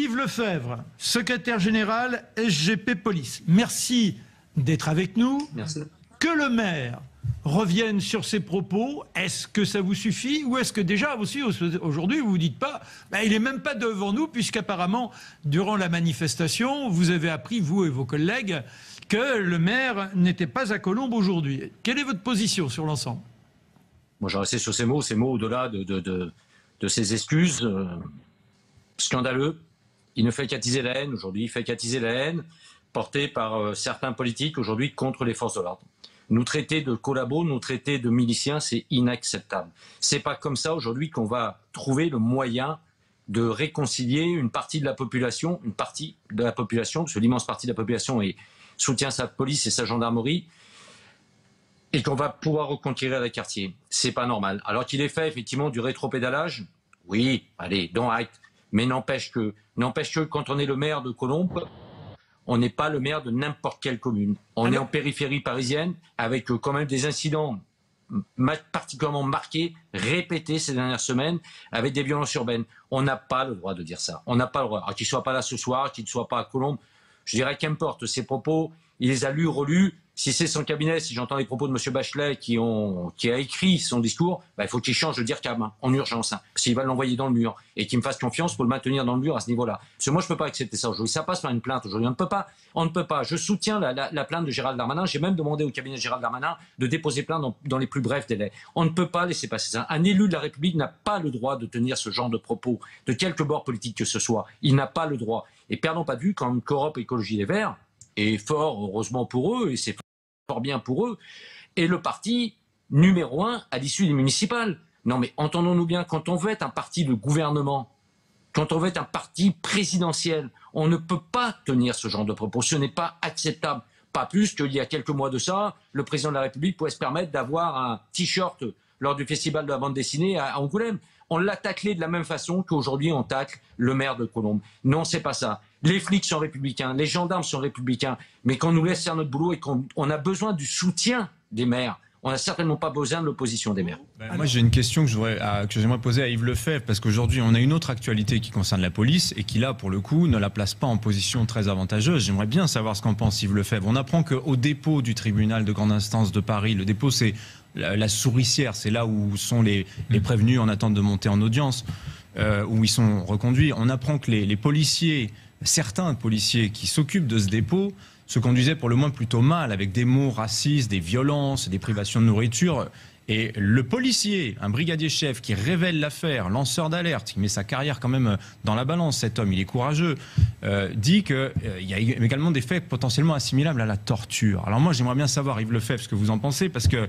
Yves Lefebvre, secrétaire général SGP Police. Merci d'être avec nous. Merci. Que le maire revienne sur ses propos, est-ce que ça vous suffit? Ou est-ce que déjà, aussi, aujourd'hui, vous vous dites pas, il n'est même pas devant nous, puisqu'apparemment, durant la manifestation, vous avez appris, vous et vos collègues, que le maire n'était pas à Colombes aujourd'hui. Quelle est votre position sur l'ensemble? Moi, j'ai resté sur ces mots au-delà de ces excuses. Scandaleux. Il ne fait qu'attiser la haine aujourd'hui. Il fait qu'attiser la haine portée par certains politiques aujourd'hui contre les forces de l'ordre. Nous traiter de collabos, nous traiter de miliciens, c'est inacceptable. C'est pas comme ça aujourd'hui qu'on va trouver le moyen de réconcilier une partie de la population, parce que l'immense partie de la population soutient sa police et sa gendarmerie, et qu'on va pouvoir reconquérir les quartiers. C'est pas normal. Alors qu'il est fait effectivement du rétropédalage, oui, allez, dont acte. Mais n'empêche que quand on est le maire de Colombes, on n'est pas le maire de n'importe quelle commune. On est en périphérie parisienne, avec quand même des incidents particulièrement marqués, répétés ces dernières semaines, avec des violences urbaines. On n'a pas le droit de dire ça. On n'a pas le droit. Alors qu'il ne soit pas là ce soir, qu'il ne soit pas à Colombes, je dirais qu'importe ses propos, il les a lus, relus. Si c'est son cabinet, si j'entends les propos de M. Bachelet qui a écrit son discours, il faut qu'il change de dire en urgence, s'il va l'envoyer dans le mur, et qu'il me fasse confiance pour le maintenir dans le mur à ce niveau-là. Parce que moi, je ne peux pas accepter ça aujourd'hui. Ça passe par une plainte aujourd'hui. On ne peut pas. Je soutiens la plainte de Gérald Darmanin. J'ai même demandé au cabinet de Gérald Darmanin de déposer plainte dans les plus brefs délais. On ne peut pas laisser passer ça. Un élu de la République n'a pas le droit de tenir ce genre de propos, de quelque bord politique que ce soit. Il n'a pas le droit. Et perdons pas de vue quand Coop Écologie Les Verts, et fort heureusement pour eux, et c'est fort bien pour eux, est le parti numéro 1 à l'issue des municipales. Non mais entendons-nous bien, quand on veut être un parti de gouvernement, quand on veut être un parti présidentiel, on ne peut pas tenir ce genre de propos. Ce n'est pas acceptable. Pas plus qu'il y a quelques mois de ça, le président de la République pouvait se permettre d'avoir un t-shirt lors du festival de la bande dessinée à Angoulême. On l'a taclé de la même façon qu'aujourd'hui on tacle le maire de Colombes. Non, c'est pas ça. Les flics sont républicains, les gendarmes sont républicains, mais qu'on nous laisse faire notre boulot et qu'on a besoin du soutien des maires. On n'a certainement pas besoin de l'opposition des maires. Moi, j'ai une question que j'aimerais poser à Yves Lefebvre, parce qu'aujourd'hui, on a une autre actualité qui concerne la police et qui, là, pour le coup, ne la place pas en position très avantageuse. J'aimerais bien savoir ce qu'en pense Yves Lefebvre. On apprend qu'au dépôt du tribunal de grande instance de Paris, le dépôt, c'est la souricière, c'est là où sont les prévenus en attente de monter en audience, où ils sont reconduits. On apprend que les policiers, certains policiers qui s'occupent de ce dépôt, se conduisaient pour le moins plutôt mal, avec des mots racistes, des violences, des privations de nourriture. Et le policier, un brigadier chef qui révèle l'affaire, lanceur d'alerte, qui met sa carrière quand même dans la balance, cet homme, il est courageux, dit qu'il y a également des faits potentiellement assimilables à la torture. Alors moi, j'aimerais bien savoir, Yves Lefebvre, ce que vous en pensez, parce que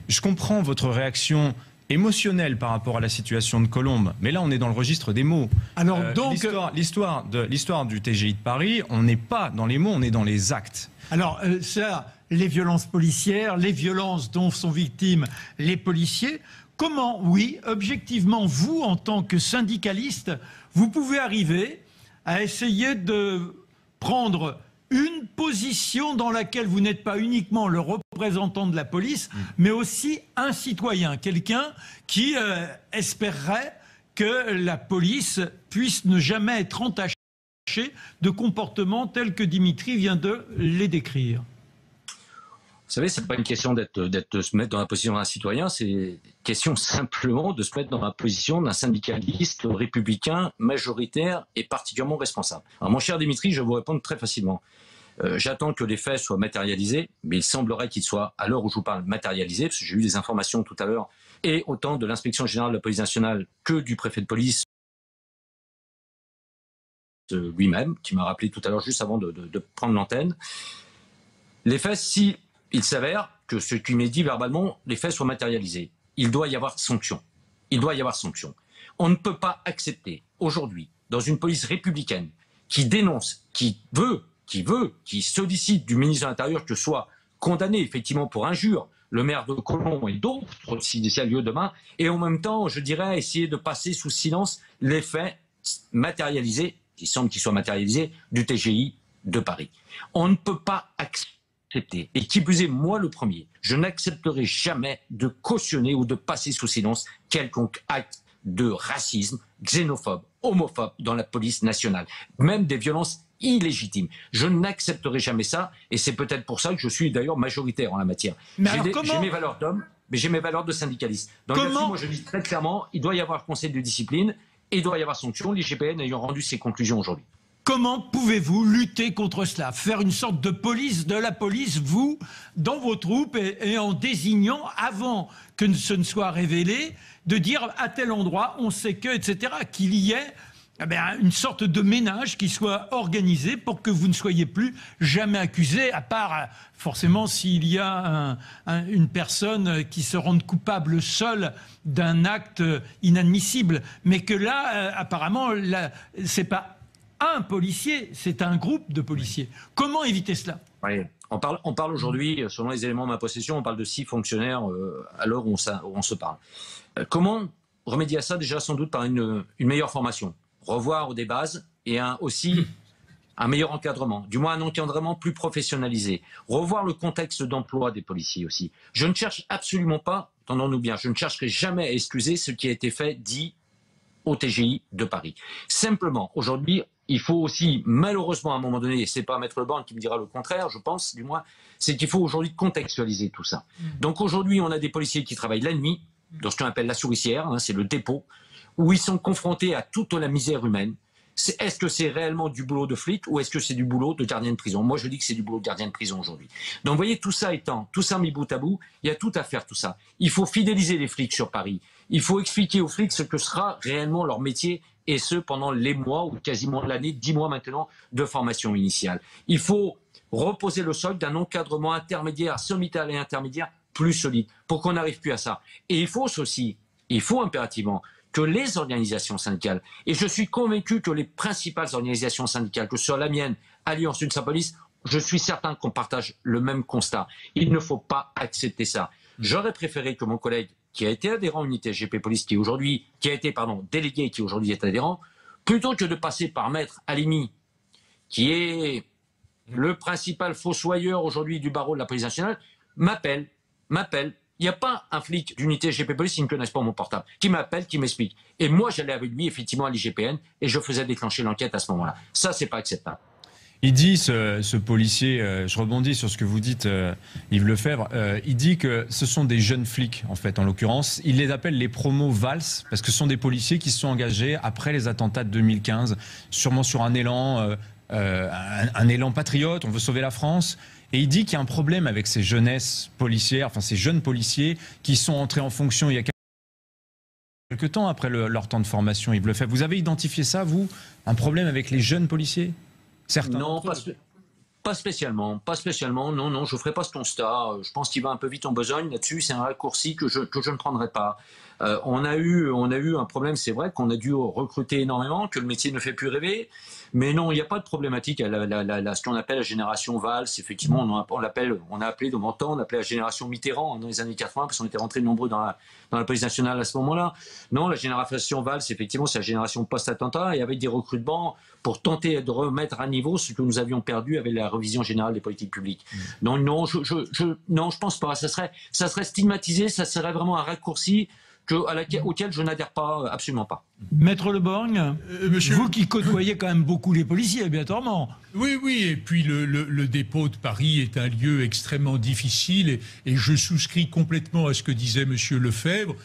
je comprends votre réaction émotionnelle par rapport à la situation de Colombes, mais là on est dans le registre des mots. Alors donc l'histoire du TGI de Paris, on n'est pas dans les mots, on est dans les actes. Alors ça, les violences policières, les violences dont sont victimes les policiers, comment, oui, objectivement, vous, en tant que syndicaliste, vous pouvez arriver à essayer de prendre une position dans laquelle vous n'êtes pas uniquement le représentant de la police, mais aussi un citoyen, quelqu'un qui espérerait que la police puisse ne jamais être entachée de comportements tels que Dimitri vient de les décrire. Vous savez, c'est pas une question de se mettre dans la position d'un citoyen, c'est une question simplement de se mettre dans la position d'un syndicaliste républicain, majoritaire et particulièrement responsable. Alors mon cher Dimitri, je vais vous répondre très facilement. J'attends que les faits soient matérialisés, mais il semblerait qu'ils soient, à l'heure où je vous parle, matérialisés, parce que j'ai eu des informations tout à l'heure, et autant de l'inspection générale de la police nationale que du préfet de police lui-même, qui m'a rappelé tout à l'heure juste avant de prendre l'antenne. Les faits, si il s'avère que ce qui m'est dit verbalement, les faits soient matérialisés, il doit y avoir sanction. Il doit y avoir sanction. On ne peut pas accepter aujourd'hui, dans une police républicaine, qui dénonce, qui sollicite du ministre de l'Intérieur que soit condamné effectivement pour injure le maire de Colombes et d'autres si ça a lieu demain, et en même temps, je dirais, essayer de passer sous silence les faits matérialisés, qui semble qu'ils soient matérialisés, du TGI de Paris. On ne peut pas accepter, et qui plus est, moi le premier, je n'accepterai jamais de cautionner ou de passer sous silence quelconque acte de racisme, xénophobe, homophobes dans la police nationale, même des violences illégitimes. Je n'accepterai jamais ça, et c'est peut-être pour ça que je suis d'ailleurs majoritaire en la matière. J'ai mes valeurs d'homme, mais j'ai mes valeurs de syndicaliste. Donc là-dessus, moi je dis très clairement, il doit y avoir conseil de discipline, et il doit y avoir sanction, l'IGPN ayant rendu ses conclusions aujourd'hui. Comment pouvez-vous lutter contre cela? Faire une sorte de police de la police, vous, dans vos troupes, et en désignant, avant que ce ne soit révélé, de dire à tel endroit, on sait que, etc., qu'il y ait une sorte de ménage qui soit organisé pour que vous ne soyez plus jamais accusé, à part forcément s'il y a une personne qui se rende coupable seule d'un acte inadmissible. Mais que là, apparemment, c'est pas un policier, c'est un groupe de policiers. Comment éviter cela? Oui. On parle aujourd'hui, selon les éléments de ma possession, on parle de 6 fonctionnaires à l'heure où on se parle. Comment remédier à ça? Déjà, sans doute par une meilleure formation. Revoir des bases et aussi un meilleur encadrement, du moins un encadrement plus professionnalisé. Revoir le contexte d'emploi des policiers aussi. Je ne cherche absolument pas, entendons-nous bien, je ne chercherai jamais à excuser ce qui a été dit au TGI de Paris. Simplement, aujourd'hui, il faut aussi, malheureusement, à un moment donné, et c'est pas Maître Leborgne qui me dira le contraire, je pense, du moins, c'est qu'il faut aujourd'hui contextualiser tout ça. Donc aujourd'hui, on a des policiers qui travaillent la nuit, dans ce qu'on appelle la souricière, c'est le dépôt, où ils sont confrontés à toute la misère humaine. Est-ce que c'est réellement du boulot de flic ou est-ce que c'est du boulot de gardien de prison? Moi, je dis que c'est du boulot de gardien de prison aujourd'hui. Donc, vous voyez, tout ça mis bout à bout, il y a tout à faire, tout ça. Il faut fidéliser les flics sur Paris. Il faut expliquer aux flics ce que sera réellement leur métier, et ce, pendant les mois ou quasiment l'année, 10 mois maintenant, de formation initiale. Il faut reposer le socle d'un encadrement intermédiaire, sommital et intermédiaire plus solide, pour qu'on n'arrive plus à ça. Et il faut impérativement que les organisations syndicales, et je suis convaincu que les principales organisations syndicales, que ce soit la mienne, Alliance Une Seule Police, je suis certain qu'on partage le même constat. Il ne faut pas accepter ça. J'aurais préféré que mon collègue, qui a été adhérent à Unité SGP Police, qui a été délégué et qui aujourd'hui est adhérent, plutôt que de passer par Maître Halimi, qui est le principal fossoyeur aujourd'hui du barreau de la police nationale, m'appelle. Il n'y a pas un flic d'unité SGP Police qui ne connaisse pas mon portable, qui m'appelle, qui m'explique. Et moi, j'allais avec lui, effectivement, à l'IGPN, et je faisais déclencher l'enquête à ce moment-là. Ça, c'est pas acceptable. Il dit, ce policier, je rebondis sur ce que vous dites, Yves Lefebvre, il dit que ce sont des jeunes flics, en fait, en l'occurrence. Il les appelle les promos Valls, parce que ce sont des policiers qui se sont engagés après les attentats de 2015, sûrement sur un élan patriote, on veut sauver la France. Et il dit qu'il y a un problème avec ces jeunesses policières, enfin ces jeunes policiers qui sont entrés en fonction il y a quelques temps après leur temps de formation. Yves Lefebvre, vous avez identifié ça, vous, un problème avec les jeunes policiers? Certains. Non, pas spécialement. Non, je ne ferai pas ce constat. Je pense qu'il va un peu vite en besogne là-dessus. C'est un raccourci que je ne prendrai pas. On a eu un problème, c'est vrai qu'on a dû recruter énormément, que le métier ne fait plus rêver. Mais non, il n'y a pas de problématique. Ce qu'on appelle la génération Valls, effectivement, on a appelé de mon temps, on appelait la génération Mitterrand dans les années 80, parce qu'on était rentrés nombreux dans la police nationale à ce moment-là. Non, la génération Valls, effectivement, c'est la génération post-attentat, et avec des recrutements pour tenter de remettre à niveau ce que nous avions perdu avec la révision générale des politiques publiques. Donc non, je pense pas. Ça serait stigmatisé, ça serait vraiment un raccourci auquel je n'adhère pas, absolument pas. Maître Leborgne, vous qui côtoyez quand même beaucoup les policiers, obligatoirement. Oui, et puis le dépôt de Paris est un lieu extrêmement difficile, et je souscris complètement à ce que disait Monsieur Lefebvre.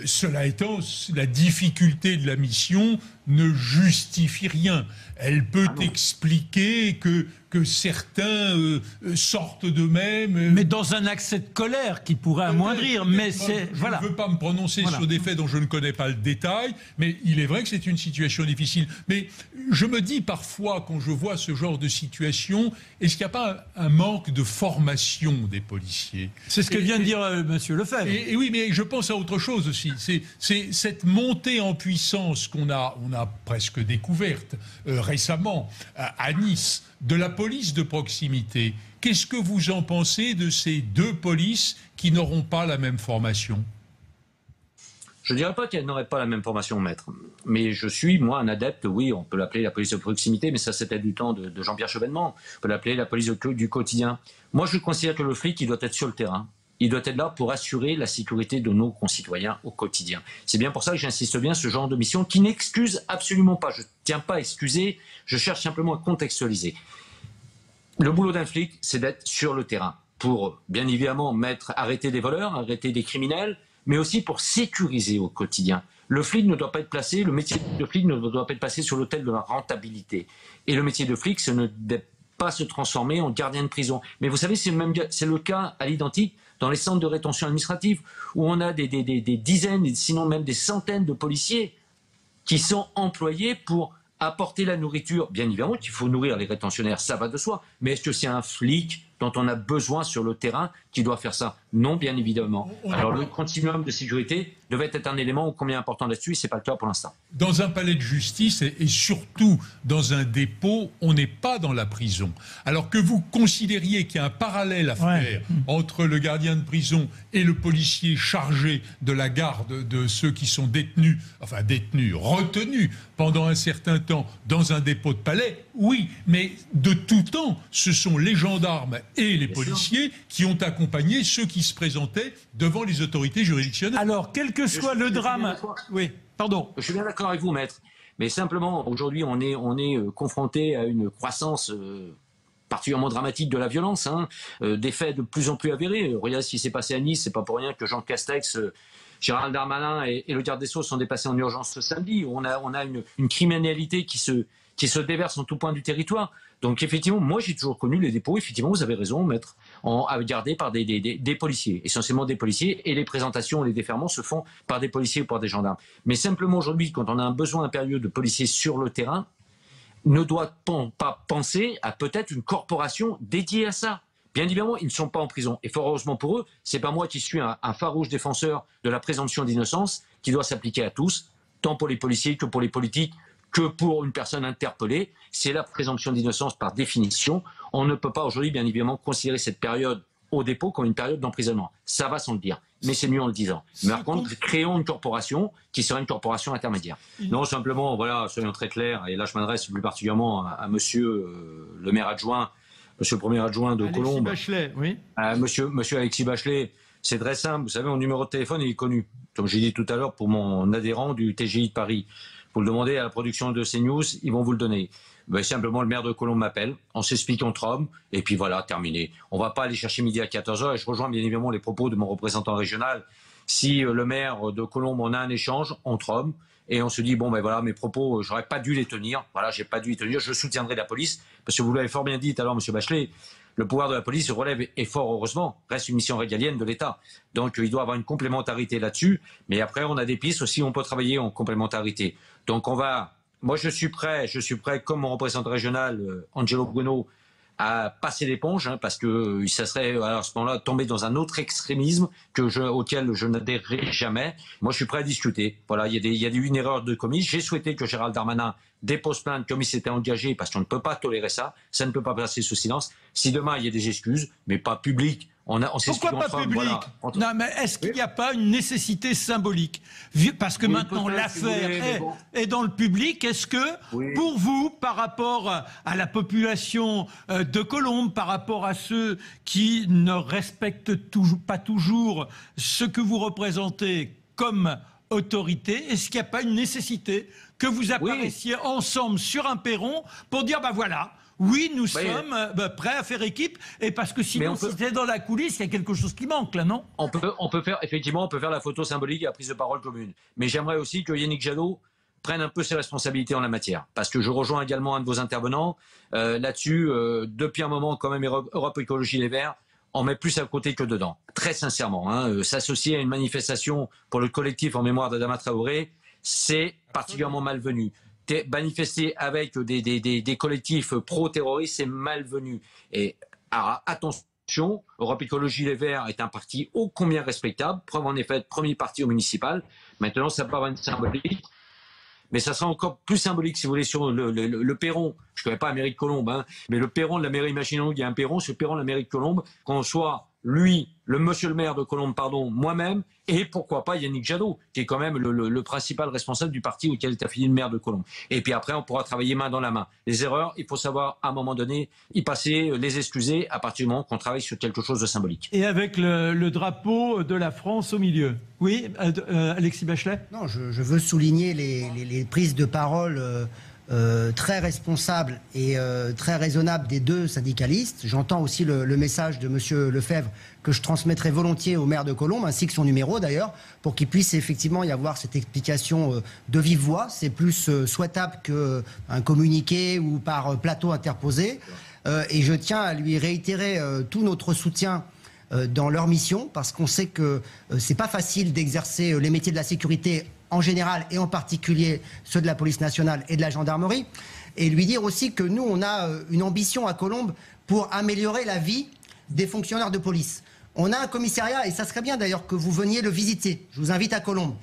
Cela étant, la difficulté de la mission ne justifie rien. Elle peut expliquer que certains sortent d'eux-mêmes. Mais dans un accès de colère qui pourrait amoindrir. Mais c'est voilà. Je ne veux pas me prononcer sur des faits dont je ne connais pas le détail, mais il est vrai que c'est une situation difficile. Mais je me dis parfois, quand je vois ce genre de situation, est-ce qu'il n'y a pas un manque de formation des policiers? C'est ce que vient de dire Monsieur Lefebvre. Et oui, mais je pense à autre chose aussi. C'est cette montée en puissance qu'on a presque découverte récemment à Nice, de la police de proximité. Qu'est-ce que vous en pensez de ces deux polices qui n'auront pas la même formation? Je ne dirais pas qu'elles n'auraient pas la même formation, maître. Mais je suis, moi, un adepte, oui, on peut l'appeler la police de proximité, mais ça c'était du temps de Jean-Pierre Chevènement. On peut l'appeler la police du quotidien. Moi, je considère que le flic, il doit être sur le terrain. il doit être là pour assurer la sécurité de nos concitoyens au quotidien. C'est bien pour ça que j'insiste bien ce genre de mission qui n'excuse absolument pas. Je ne tiens pas à excuser, je cherche simplement à contextualiser. Le boulot d'un flic, c'est d'être sur le terrain pour, bien évidemment, arrêter des voleurs, arrêter des criminels, mais aussi pour sécuriser au quotidien. Le flic ne doit pas être placé, le métier de flic ne doit pas être placé sur l'autel de la rentabilité. Et le métier de flic, ce ne doit pas se transformer en gardien de prison. Mais vous savez, c'est le cas à l'identique dans les centres de rétention administrative, où on a des dizaines, sinon même des centaines de policiers qui sont employés pour apporter la nourriture. Bien évidemment qu'il faut nourrir les rétentionnaires, ça va de soi. Mais est-ce que c'est un flic dont on a besoin sur le terrain qui doit faire ça? Non, bien évidemment. Alors le continuum de sécurité devait être un élément combien important là-dessus, et ce n'est pas le cas pour l'instant. Dans un palais de justice et surtout dans un dépôt, on n'est pas dans la prison. Alors que vous considériez qu'il y a un parallèle à faire entre le gardien de prison et le policier chargé de la garde de ceux qui sont détenus, retenus pendant un certain temps dans un dépôt de palais, oui, mais de tout temps, ce sont les gendarmes et les policiers qui ont accompagné ceux qui se présentaient devant les autorités juridictionnelles. Alors, quel que soit le drame... Oui, pardon. Je suis bien d'accord avec vous, maître. Mais simplement, aujourd'hui, on est confronté à une croissance particulièrement dramatique de la violence, des faits de plus en plus avérés. Regardez ce qui s'est passé à Nice, c'est pas pour rien que Jean Castex, Gérald Darmanin et le garde des Sceaux sont déplacés en urgence ce samedi. On a une criminalité qui se déverse en tout point du territoire. Donc effectivement, moi j'ai toujours connu les dépôts, effectivement vous avez raison, maître, gardés par des policiers, essentiellement des policiers, et les présentations, les déferments se font par des policiers ou par des gendarmes. Mais simplement aujourd'hui, quand on a un besoin impérieux de policiers sur le terrain, ne doit-on pas penser à peut-être une corporation dédiée à ça? Bien évidemment, ils ne sont pas en prison. Et fort heureusement pour eux, c'est pas moi qui suis un farouche défenseur de la présomption d'innocence qui doit s'appliquer à tous, tant pour les policiers que pour les politiques, que pour une personne interpellée. C'est la présomption d'innocence par définition. On ne peut pas aujourd'hui, bien évidemment, considérer cette période au dépôt comme une période d'emprisonnement. Ça va sans le dire, mais c'est mieux en le disant. Mais par contre, créons une corporation qui serait une corporation intermédiaire. Non, simplement, voilà, soyons très clairs, et là je m'adresse plus particulièrement à monsieur le maire adjoint, monsieur le premier adjoint de Colombes. Alexis Bachelet, oui. Monsieur Alexis Bachelet, c'est très simple, vous savez, mon numéro de téléphone il est connu. Comme j'ai dit tout à l'heure pour mon adhérent du TGI de Paris. Vous le demandez à la production de CNews, ils vont vous le donner. Ben, simplement, le maire de Colombes m'appelle, on s'explique entre hommes, et puis voilà, terminé. On ne va pas aller chercher midi à 14h, et je rejoins bien évidemment les propos de mon représentant régional. Si le maire de Colombes, on a un échange entre hommes, et on se dit, bon ben voilà, mes propos, j'aurais pas dû les tenir, voilà, j'ai pas dû les tenir, je soutiendrai la police, parce que vous l'avez fort bien dit tout à l'heure, monsieur Bachelet, le pouvoir de la police relève, et fort heureusement, reste une mission régalienne de l'État. Donc il doit avoir une complémentarité là-dessus, mais après on a des pistes aussi, on peut travailler en complémentarité. Donc moi je suis prêt, comme mon représentant régional, Angelo Bruno, à passer l'éponge, parce que ça serait à ce moment-là tomber dans un autre extrémisme auquel je n'adhérerai jamais. Moi je suis prêt à discuter. Voilà, il y a eu une erreur de commise. J'ai souhaité que Gérald Darmanin dépose plainte comme il s'était engagé, parce qu'on ne peut pas tolérer ça. Ça ne peut pas passer sous silence. Si demain il y a des excuses, mais pas publiques, on pourquoi pas public? Voilà. Non, mais est-ce qu'il n'y a pas une nécessité symbolique? Parce que maintenant l'affaire est dans le public. Est-ce que, pour vous, par rapport à la population de Colombes, par rapport à ceux qui ne respectent pas toujours ce que vous représentez comme autorité, est-ce qu'il n'y a pas une nécessité que vous apparaissiez ensemble sur un perron pour dire, ben voilà, oui, nous sommes prêts à faire équipe, et parce que sinon, si c'est dans la coulisse, il y a quelque chose qui manque, là, non? On peut faire la photo symbolique et la prise de parole commune. Mais j'aimerais aussi que Yannick Jadot prenne un peu ses responsabilités en la matière. Parce que je rejoins également un de vos intervenants. Là-dessus, depuis un moment, quand même, Europe Écologie Les Verts, on met plus à côté que dedans. Très sincèrement. S'associer à une manifestation pour le collectif en mémoire d'Adama Traoré, c'est particulièrement malvenu. Manifester avec des collectifs pro-terroristes, c'est malvenu. Et alors, attention, Europe Écologie Les Verts est un parti ô combien respectable, preuve en effet, premier parti au municipal. Maintenant, ça peut avoir une symbolique, mais ça sera encore plus symbolique, si vous voulez, sur le perron. Je ne connais pas la mairie de Colombes, mais le perron de la mairie, imaginons qu'il y a un perron, sur le perron de la mairie de Colombes, qu'on soit lui, le monsieur le maire de Colombes, pardon, moi-même, et pourquoi pas Yannick Jadot, qui est quand même le principal responsable du parti auquel est affilié le maire de Colombes. Et puis après, on pourra travailler main dans la main. Les erreurs, il faut savoir, à un moment donné, y passer, les excuser, à partir du moment qu'on travaille sur quelque chose de symbolique. Et avec le drapeau de la France au milieu. Oui, Alexis Bachelet? Non, je veux souligner les prises de parole très responsables et très raisonnables des deux syndicalistes. J'entends aussi le message de M. Lefebvre que je transmettrai volontiers au maire de Colombes, ainsi que son numéro d'ailleurs, pour qu'il puisse effectivement y avoir cette explication de vive voix. C'est plus souhaitable qu'un communiqué ou par plateau interposé. Et je tiens à lui réitérer tout notre soutien dans leur mission, parce qu'on sait que c'est pas facile d'exercer les métiers de la sécurité en général et en particulier ceux de la police nationale et de la gendarmerie, et lui dire aussi que nous, on a une ambition à Colombes pour améliorer la vie des fonctionnaires de police. On a un commissariat, et ça serait bien d'ailleurs que vous veniez le visiter, je vous invite à Colombes.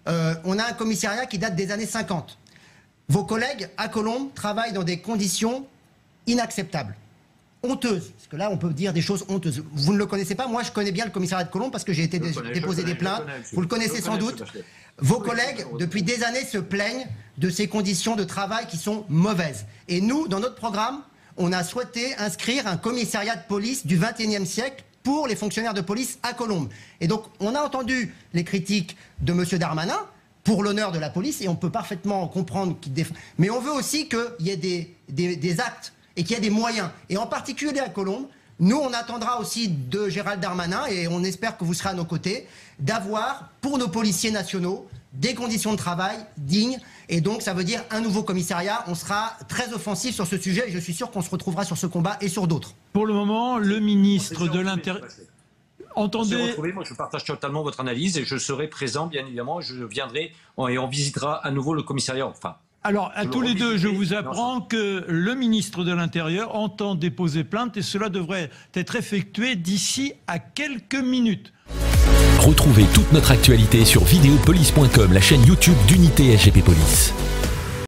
On a un commissariat qui date des années 50. Vos collègues à Colombes travaillent dans des conditions inacceptables, honteuses, parce que là on peut dire des choses honteuses. Vous ne le connaissez pas, moi je connais bien le commissariat de Colombes parce que j'ai été déposer des plaintes, vous le connaissez sans doute. Vos collègues, depuis des années, se plaignent de ces conditions de travail qui sont mauvaises. Et nous, dans notre programme, on a souhaité inscrire un commissariat de police du XXIe siècle pour les fonctionnaires de police à Colombes. Et donc, on a entendu les critiques de M. Darmanin pour l'honneur de la police, et on peut parfaitement comprendre qu'il défend. Mais on veut aussi qu'il y ait des actes et qu'il y ait des moyens. Et en particulier à Colombes, nous, on attendra aussi de Gérald Darmanin, et on espère que vous serez à nos côtés, d'avoir pour nos policiers nationaux des conditions de travail dignes. Et donc, ça veut dire un nouveau commissariat. On sera très offensif sur ce sujet et je suis sûr qu'on se retrouvera sur ce combat et sur d'autres. Pour le moment, le ministre de l'Intérieur... Entendez... Moi, je partage totalement votre analyse et je serai présent, bien évidemment. Je viendrai et on visitera à nouveau le commissariat. Enfin, alors, à tous les deux, je vous apprends que le ministre de l'Intérieur entend déposer plainte et cela devrait être effectué d'ici à quelques minutes. Retrouvez toute notre actualité sur videopolice.com, la chaîne YouTube d'Unité SGP Police.